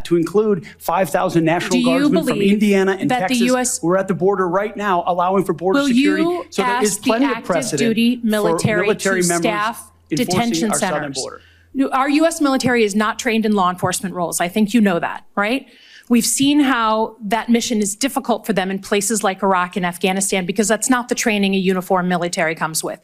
to include 5,000 National Guardsmen from Indiana and Texas who are at the border right now allowing for border security. So there is plenty of precedent duty military for military to members staff detention our southern centers. border. Our U.S. military is not trained in law enforcement roles. I think you know that, right? We've seen how that mission is difficult for them in places like Iraq and Afghanistan because that's not the training a uniformed military comes with.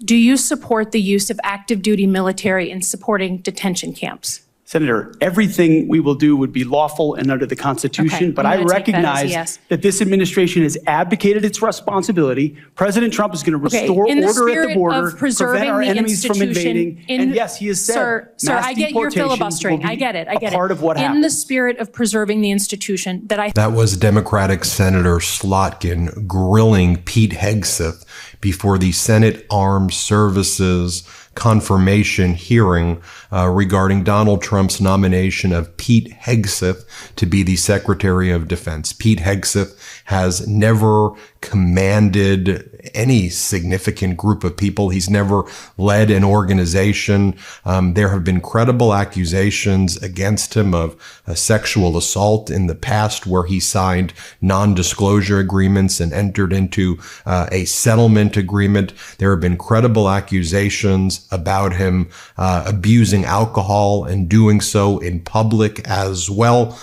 Do you support the use of active duty military in supporting detention camps? Senator, everything we will do would be lawful and under the Constitution, Okay, but I'm I gonna take that as a recognize yes. that this administration has abdicated its responsibility. President Trump is going to restore in the order at spirit the border, of preserving prevent our the enemies from institution, invading, and yes, he has said Sir, mass I get your deportations filibustering. will be I get it. a part of what In happens. the spirit of preserving the institution, that was Democratic Senator Slotkin grilling Pete Hegseth before the Senate Armed Services confirmation hearing regarding Donald Trump's nomination of Pete Hegseth to be the Secretary of Defense. Pete Hegseth has never commanded any significant group of people. He's never led an organization. There have been credible accusations against him of sexual assault in the past, where he signed non-disclosure agreements and entered into a settlement agreement. There have been credible accusations about him abusing alcohol and doing so in public as well.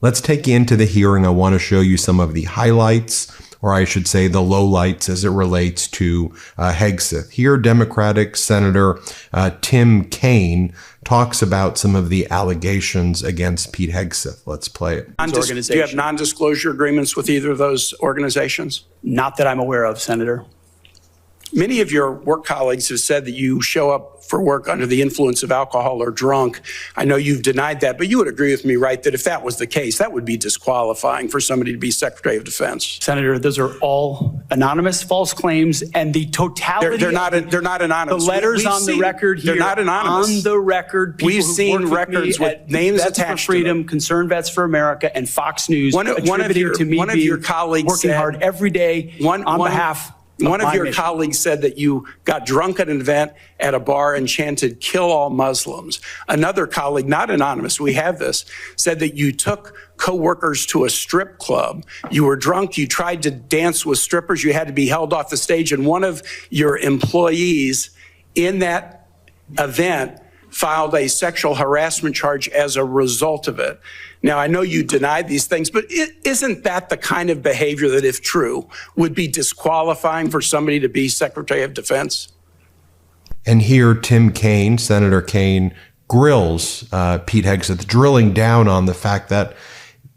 Let's take you into the hearing. I want to show you some of the highlights, or I should say the lowlights, as it relates to Hegseth. Here, Democratic Senator Tim Kaine talks about some of the allegations against Pete Hegseth. Let's play it. Do you have non-disclosure agreements with either of those organizations? Not that I'm aware of, Senator. Many of your work colleagues have said that you show up for work under the influence of alcohol or drunk. I know you've denied that, but you would agree with me, right, that if that was the case, that would be disqualifying for somebody to be Secretary of Defense. Senator, those are all anonymous false claims, and the totality they're not anonymous. The letters on the record here. They're not anonymous. On the record, we've seen records with names attached attached for Freedom, to them. Concerned Vets for America, and Fox News One of your colleagues working said, hard every day on behalf. One of your colleagues said that you got drunk at an event at a bar and chanted, "Kill all Muslims." Another colleague, not anonymous, we have this, said that you took coworkers to a strip club. You were drunk, you tried to dance with strippers, you had to be held off the stage, and one of your employees in that event filed a sexual harassment charge as a result of it. Now, I know you denied these things, but isn't that the kind of behavior that, if true, would be disqualifying for somebody to be Secretary of Defense? And here, Tim Kaine, Senator Kaine, grills Pete Hegseth, drilling down on the fact that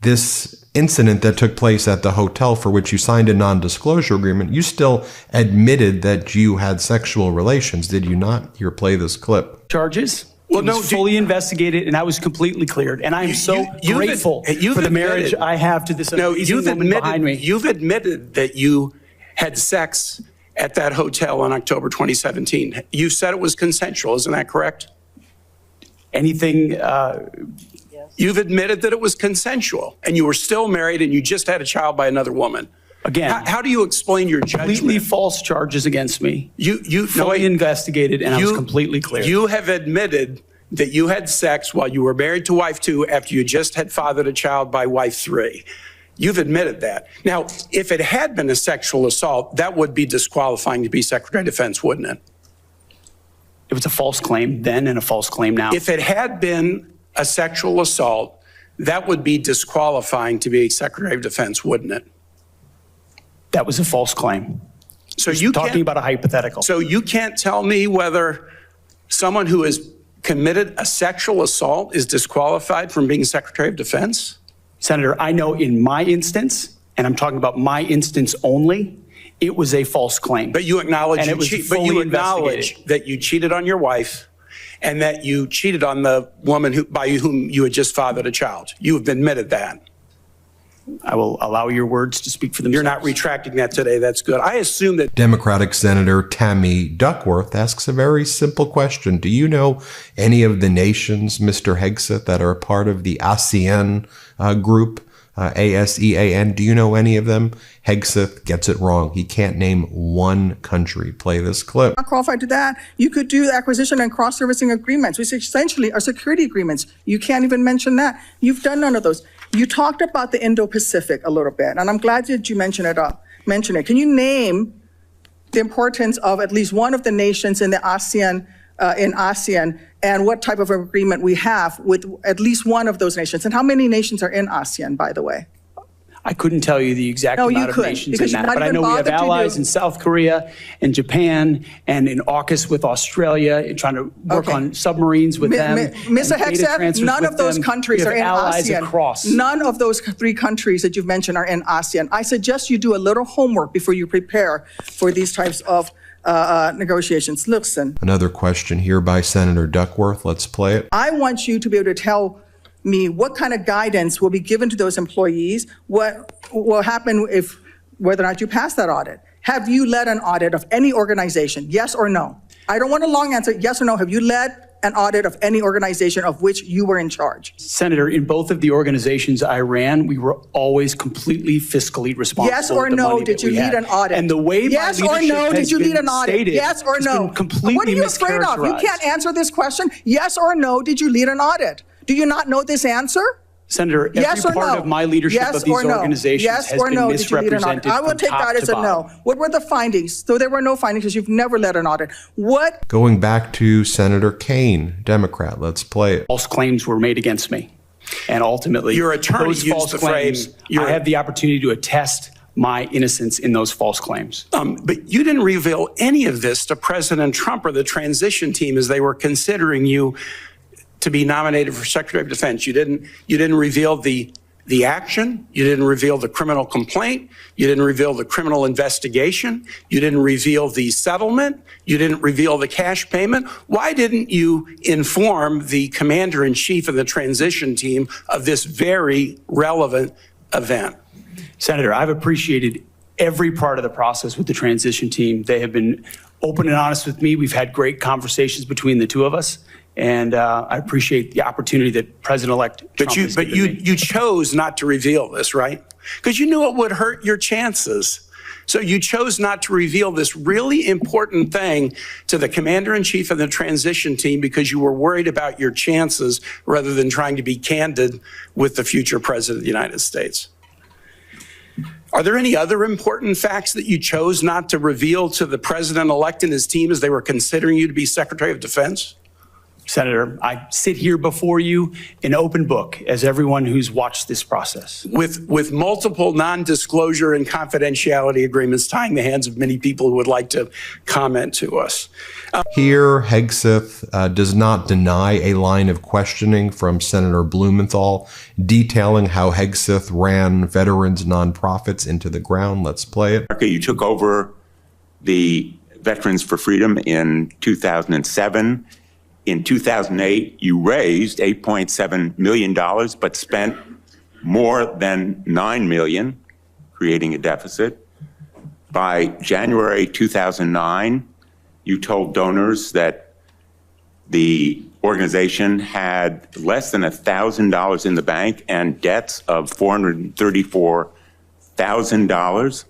this incident that took place at the hotel for which you signed a non-disclosure agreement, you still admitted that you had sexual relations, did you not? Here, play this clip. Charges. Well, no, fully investigated, and I was completely cleared. And I am so grateful for the marriage I have to this amazing woman behind me. You've admitted that you had sex at that hotel in October 2017. You said it was consensual, isn't that correct? Anything? You've admitted that it was consensual, and you were still married, and you just had a child by another woman. Again, how do you explain your judgment? Completely false charges against me. You fully investigated, and I was completely clear. You have admitted that you had sex while you were married to wife 2 after you just had fathered a child by wife 3. You've admitted that. Now, if it had been a sexual assault, that would be disqualifying to be Secretary of Defense, wouldn't it? It was a false claim then and a false claim now. If it had been a sexual assault, that would be disqualifying to be Secretary of Defense, wouldn't it? That was a false claim. So you talking about a hypothetical. So you can't tell me whether someone who has committed a sexual assault is disqualified from being Secretary of Defense? Senator, I know in my instance, and I'm talking about my instance only, it was a false claim. But you acknowledge investigated. that you cheated on your wife and that you cheated on the woman by whom you had just fathered a child. You have admitted that. I will allow your words to speak for themselves. You're not retracting that today. That's good. I assume that Democratic Senator Tammy Duckworth asks a very simple question. Do you know any of the nations, Mr. Hegseth, that are part of the ASEAN group ASEAN. Do you know any of them? Hegseth gets it wrong. He can't name one country. Play this clip. Not qualified to that. You could do acquisition and cross-servicing agreements, which essentially are security agreements. You can't even mention that. You've done none of those. You talked about the Indo-Pacific a little bit, and I'm glad that you mentioned it. Can you name the importance of at least one of the nations in the ASEAN, and what type of agreement we have with at least one of those nations? And how many nations are in ASEAN, by the way? I couldn't tell you the exact amount of nations in that, but I know we have allies in South Korea and Japan and in AUKUS with Australia, and trying to work on submarines with them. Mr. Hegseth, none of those countries are in ASEAN. Across. None of those 3 countries that you've mentioned are in ASEAN. I suggest you do a little homework before you prepare for these types of negotiations. Listen. Another question here by Senator Duckworth. Let's play it. I want you to be able to tell me what kind of guidance will be given to those employees, what will happen if, whether or not you pass that audit. Have you led an audit of any organization? Yes or no? I don't want a long answer. Yes or no? Have you led an audit of any organization of which you were in charge? Senator, in both of the organizations I ran, we were always completely fiscally responsible. Yes or no, did you lead an audit? And the way yes or no, did you lead an audit? Yes or no? What are you afraid of? You can't answer this question. Yes or no, did you lead an audit? Do you not know this answer? Senator, every part of my leadership of these organizations has been misrepresented. I will take that as a no. What were the findings? So there were no findings because you've never led an audit. What? Going back to Senator Kaine, Democrat, let's play it. False claims were made against me. And ultimately, your attorney those false claims, I have the opportunity to attest my innocence in those false claims. But you didn't reveal any of this to President Trump or the transition team as they were considering you to be nominated for Secretary of Defense. You didn't reveal the action. You didn't reveal the criminal complaint. You didn't reveal the criminal investigation. You didn't reveal the settlement. You didn't reveal the cash payment. Why didn't you inform the commander-in-chief of the transition team of this very relevant event? Senator, I've appreciated every part of the process with the transition team. They have been open and honest with me. We've had great conversations between the two of us. And I appreciate the opportunity that President-elect Trump has given me. You chose not to reveal this, right? Because you knew it would hurt your chances. So you chose not to reveal this really important thing to the commander-in-chief of the transition team because you were worried about your chances rather than trying to be candid with the future president of the United States. Are there any other important facts that you chose not to reveal to the president-elect and his team as they were considering you to be Secretary of Defense? Senator, I sit here before you in open book, as everyone who's watched this process. With multiple non-disclosure and confidentiality agreements tying the hands of many people who would like to comment to us. Here, Hegseth does not deny a line of questioning from Senator Blumenthal detailing how Hegseth ran veterans nonprofits into the ground. Let's play it. You took over the Veterans for Freedom in 2007. In 2008, you raised $8.7 million, but spent more than $9 million, creating a deficit. By January 2009, you told donors that the organization had less than $1,000 in the bank and debts of $434,000.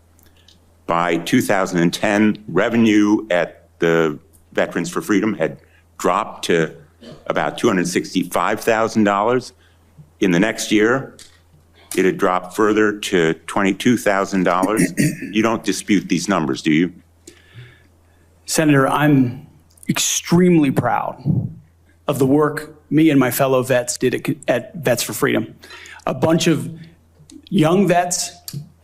By 2010, revenue at the Veterans for Freedom had dropped to about $265,000. In the next year, it had dropped further to $22,000. You don't dispute these numbers, do you? Senator, I'm extremely proud of the work me and my fellow vets did at Vets for Freedom. A bunch of young vets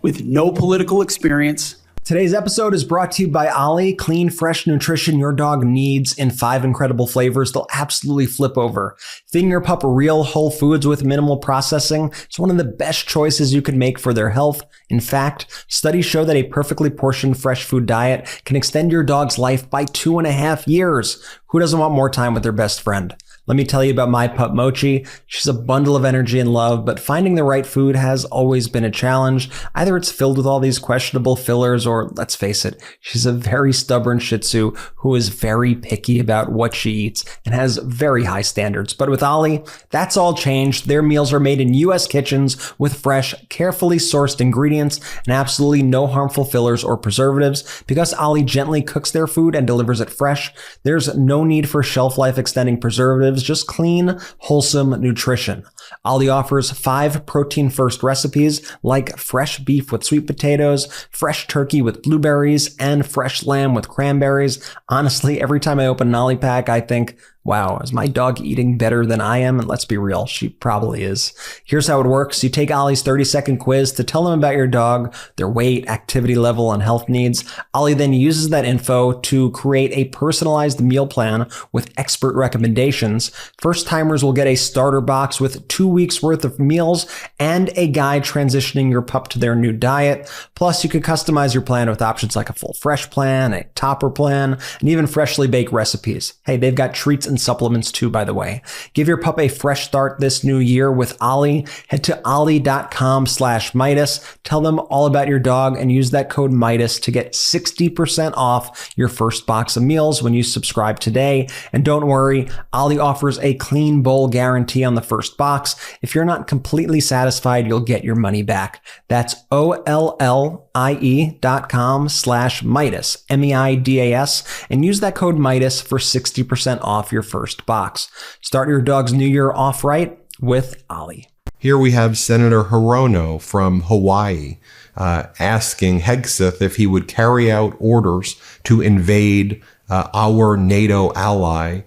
with no political experience. Today's episode is brought to you by Ollie. Clean, fresh nutrition your dog needs in 5 incredible flavors. They'll absolutely flip over. Feeding your pup real whole foods with minimal processing is one of the best choices you can make for their health. In fact, studies show that a perfectly portioned fresh food diet can extend your dog's life by 2.5 years. Who doesn't want more time with their best friend? Let me tell you about my pup Mochi. She's a bundle of energy and love, but finding the right food has always been a challenge. Either it's filled with all these questionable fillers, or let's face it, she's a very stubborn Shih Tzu who is very picky about what she eats and has very high standards. But with Ollie, that's all changed. Their meals are made in U.S. kitchens with fresh, carefully sourced ingredients and absolutely no harmful fillers or preservatives. Because Ollie gently cooks their food and delivers it fresh, there's no need for shelf life extending preservatives, just clean, wholesome nutrition. Ollie offers 5 protein-first recipes like fresh beef with sweet potatoes, fresh turkey with blueberries, and fresh lamb with cranberries. Honestly, every time I open an Ollie pack, I think, wow, is my dog eating better than I am? And let's be real, she probably is. Here's how it works. You take Ollie's 30-second quiz to tell them about your dog, their weight, activity level, and health needs. Ollie then uses that info to create a personalized meal plan with expert recommendations. First-timers will get a starter box with 2 weeks worth of meals and a guide transitioning your pup to their new diet. Plus, you can customize your plan with options like a full fresh plan, a topper plan, and even freshly baked recipes. Hey, they've got treats and supplements too, by the way. Give your pup a fresh start this new year with Ollie. Head to ollie.com/Midas. Tell them all about your dog and use that code Midas to get 60% off your first box of meals when you subscribe today. And don't worry, Ollie offers a clean bowl guarantee on the first box. If you're not completely satisfied, you'll get your money back. That's OLLIE.com/Midas, MEIDAS, and use that code Midas for 60% off your first box. Start your dog's new year off right with Ollie. Here we have Senator Hirono from Hawaii asking Hegseth if he would carry out orders to invade our NATO ally,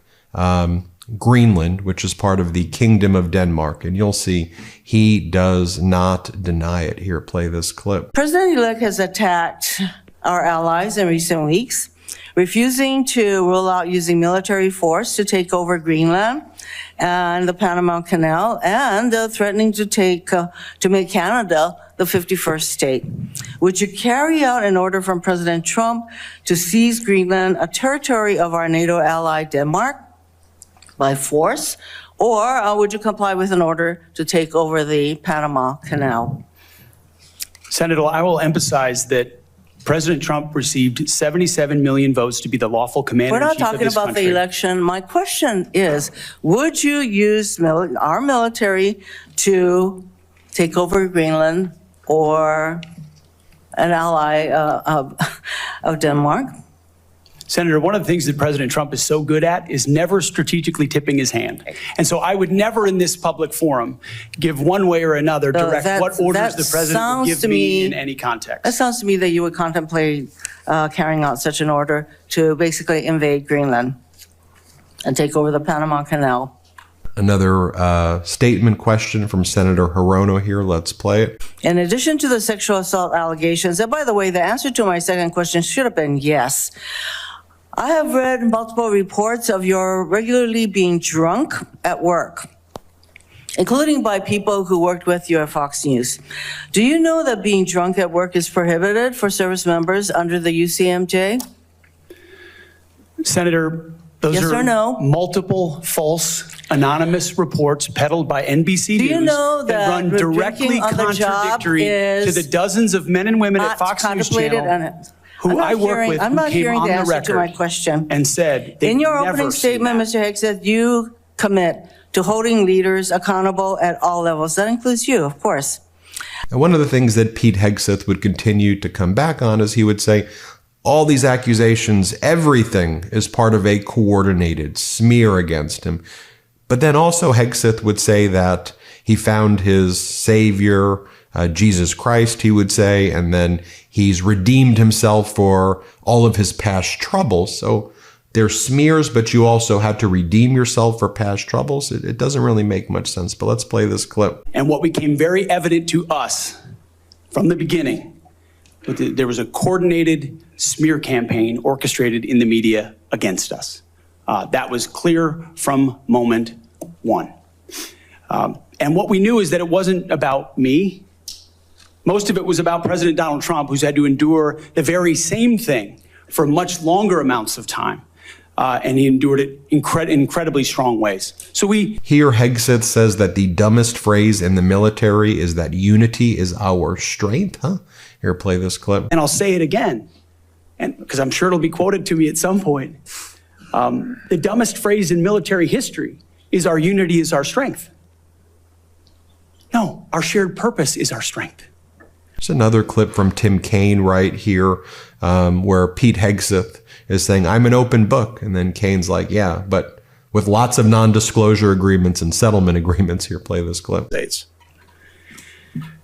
Greenland, which is part of the Kingdom of Denmark. And you'll see he does not deny it. Here, play this clip. President-elect has attacked our allies in recent weeks, refusing to rule out using military force to take over Greenland and the Panama Canal, and threatening to make Canada the 51st state. Would you carry out an order from President Trump to seize Greenland, a territory of our NATO ally Denmark, by force, or would you comply with an order to take over the Panama Canal? Senator, I will emphasize that President Trump received 77 million votes to be the lawful commander in chief of this country. We're not talking about the election. My question is, would you use our military to take over Greenland or an ally of Denmark? Senator, one of the things that President Trump is so good at is never strategically tipping his hand. And so I would never in this public forum give one way or another direct what orders the president would give me in any context. That sounds to me that you would contemplate carrying out such an order to basically invade Greenland and take over the Panama Canal. Another statement question from Senator Hirono here. Let's play it. In addition to the sexual assault allegations, and by the way, the answer to my second question should have been yes. I have read multiple reports of your regularly being drunk at work, including by people who worked with you at Fox News. Do you know that being drunk at work is prohibited for service members under the UCMJ? Senator, those Yes are or no? multiple false anonymous reports peddled by NBC Do you News know that run directly drinking on the job contradictory to the dozens of men and women at Fox News Channel who I work with, I'm who not came hearing on the the answer to my record question. and said they In your never opening seen statement, that. Mr. Hegseth, you commit to holding leaders accountable at all levels. That includes you, of course. And one of the things that Pete Hegseth would continue to come back on is he would say, all these accusations, everything is part of a coordinated smear against him. But then also Hegseth would say that he found his savior, Jesus Christ, he would say, and then he's redeemed himself for all of his past troubles. So there's smears, but you also had to redeem yourself for past troubles. It doesn't really make much sense, but let's play this clip. And what became very evident to us from the beginning, there was a coordinated smear campaign orchestrated in the media against us. That was clear from moment one. And what we knew is that it wasn't about me. Most of it was about President Donald Trump, who's had to endure the very same thing for much longer amounts of time. and he endured it in incredibly strong ways. So Here, Hegseth says that the dumbest phrase in the military is that unity is our strength. Huh? Here, play this clip. and I'll say it again, and because I'm sure it'll be quoted to me at some point. The dumbest phrase in military history is our unity is our strength. No, our shared purpose is our strength. There's another clip from Tim Kaine right here where Pete Hegseth is saying, I'm an open book. And then Kaine's like, yeah, but with lots of non-disclosure agreements and settlement agreements. Here, play this clip.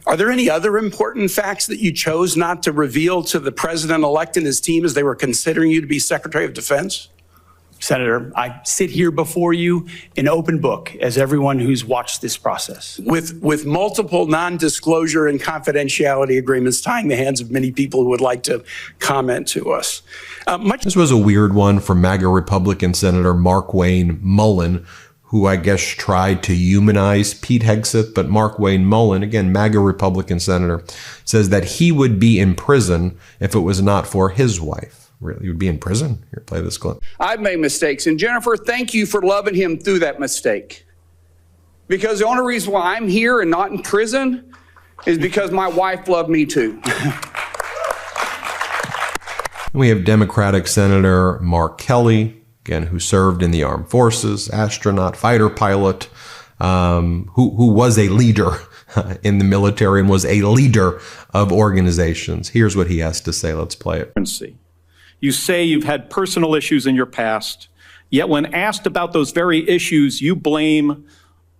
Are there any other important facts that you chose not to reveal to the president-elect and his team as they were considering you to be Secretary of Defense? Senator, I sit here before you in open book, as everyone who's watched this process. With multiple non-disclosure and confidentiality agreements tying the hands of many people who would like to comment to us. This was a weird one from MAGA Republican Senator Mark Wayne Mullen, who I guess tried to humanize Pete Hegseth, but Mark Wayne Mullen, again, MAGA Republican Senator, says that he would be in prison if it was not for his wife. Really, he would be in prison? Here, play this clip. I've made mistakes. And Jennifer, thank you for loving him through that mistake. Because the only reason why I'm here and not in prison is because my wife loved me too. We have Democratic Senator Mark Kelly, again, who served in the armed forces, astronaut, fighter pilot, who was a leader in the military and was a leader of organizations. Here's what he has to say. Let's play it. You say you've had personal issues in your past, yet when asked about those very issues, you blame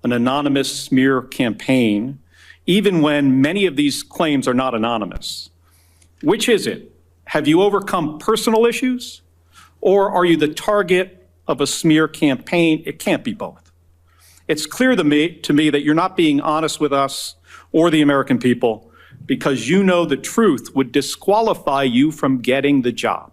an anonymous smear campaign, even when many of these claims are not anonymous. Which is it? Have you overcome personal issues, or are you the target of a smear campaign? It can't be both. It's clear to me that you're not being honest with us or the American people because you know the truth would disqualify you from getting the job.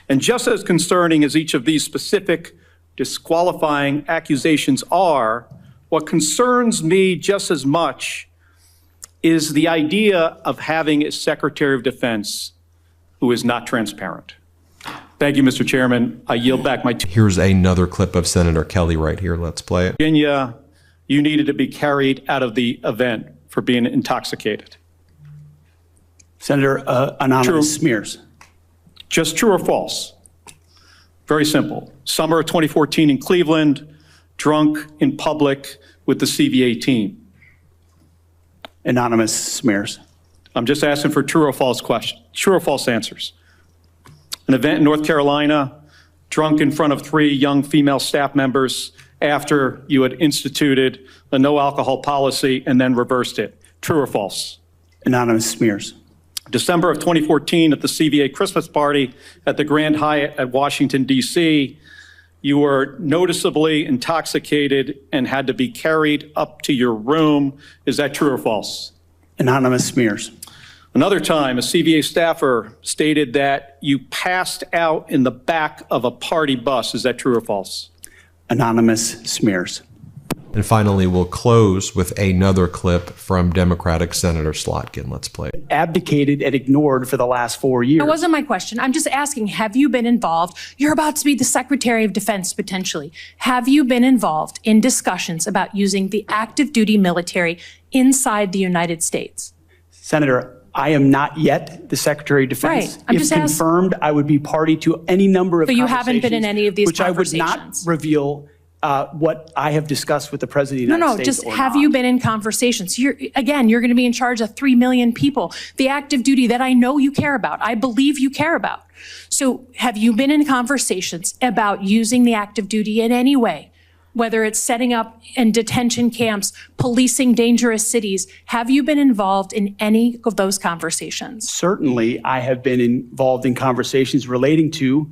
And just as concerning as each of these specific disqualifying accusations are, what concerns me just as much is the idea of having a Secretary of Defense who is not transparent. Thank you, Mr. Chairman. I yield back my Here's another clip of Senator Kelly right here. Let's play it. Virginia, you needed to be carried out of the event for being intoxicated. Senator, anonymous smears. Just true or false? Very simple. Summer of 2014 in Cleveland, drunk in public with the CVA team. Anonymous smears. I'm just asking for true or false questions, true or false answers. An event in North Carolina, drunk in front of 3 young female staff members after you had instituted a no alcohol policy and then reversed it. True or false? Anonymous smears. December of 2014 at the CVA Christmas party at the Grand Hyatt at Washington, D.C., you were noticeably intoxicated and had to be carried up to your room. Is that true or false? Anonymous smears. Another time, a CVA staffer stated that you passed out in the back of a party bus. Is that true or false? Anonymous smears. And finally, we'll close with another clip from Democratic Senator Slotkin. Let's play it. Abdicated and ignored for the last 4 years. That wasn't my question. I'm just asking, have you been involved? You're about to be the Secretary of Defense, potentially. Have you been involved in discussions about using the active duty military inside the United States? Senator, I am not yet the Secretary of Defense. Right. I'm if just confirmed, I would be party to any number of But you haven't been in any of these which conversations. I would not reveal what I have discussed with the President of the United States. Just have you been in conversations? You're going to be in charge of 3 million people. The active duty that I know you care about, I believe you care about. So have you been in conversations about using the active duty in any way? Whether it's setting up in detention camps, policing dangerous cities, have you been involved in any of those conversations? Certainly, I have been involved in conversations relating to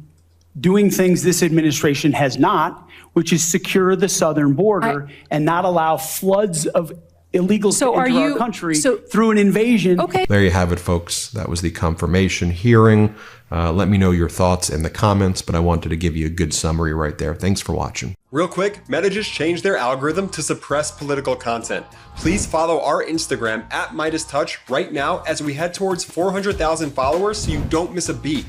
doing things this administration has not, which is secure the southern border and not allow floods of illegals to enter our country through an invasion. Okay. There you have it, folks. That was the confirmation hearing. Let me know your thoughts in the comments, but I wanted to give you a good summary right there. Thanks for watching. Real quick, Meta just changed their algorithm to suppress political content. Please follow our Instagram @MidasTouch right now as we head towards 400,000 followers so you don't miss a beat.